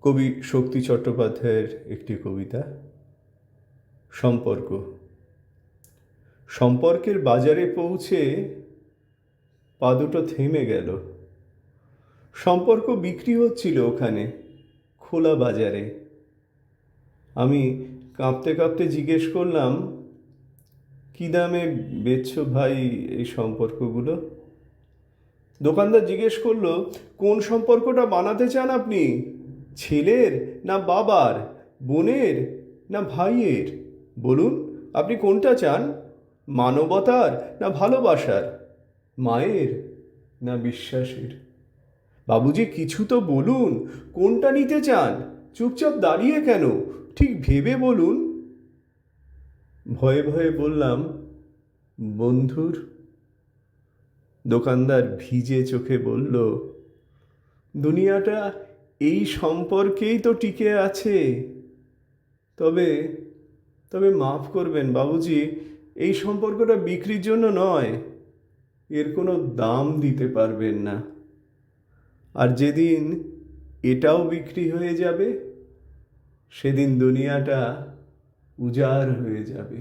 কবি শক্তি চট্টোপাধ্যায়ের একটি কবিতা, সম্পর্ক। সম্পর্কের বাজারে পৌঁছে পা দুটো থেমে গেল। সম্পর্ক বিক্রি হচ্ছিল ওখানে, খোলা বাজারে। আমি কাঁপতে কাঁপতে জিজ্ঞেস করলাম, কী দামে বেচছো ভাই এই সম্পর্কগুলো? দোকানদার জিজ্ঞেস করলো, কোন সম্পর্কটা বানাতে চান আপনি? ছেলের না বাবার, বোনের না ভাইয়ের? বলুন, আপনি কোনটা চান? মানবতার না ভালোবাসার? মায়ের না বিশ্বাসের? বাবুজি, কিছু তো বলুন, কোনটা নিতে চান? চুপচাপ দাঁড়িয়ে কেন? ঠিক ভেবে বলুন। ভয়ে ভয়ে বললাম, বন্ধুর। দোকানদার ভিজে চোখে বলল, দুনিয়াটা এই সম্পর্কেই তো টিকে আছে। তবে তবে মাফ করবেন বাবুজি, এই সম্পর্কটা বিক্রির জন্য নয়। এর কোনো দাম দিতে পারবেন না। আর যেদিন এটাও বিক্রি হয়ে যাবে, সেদিন দুনিয়াটা উজাড় হয়ে যাবে।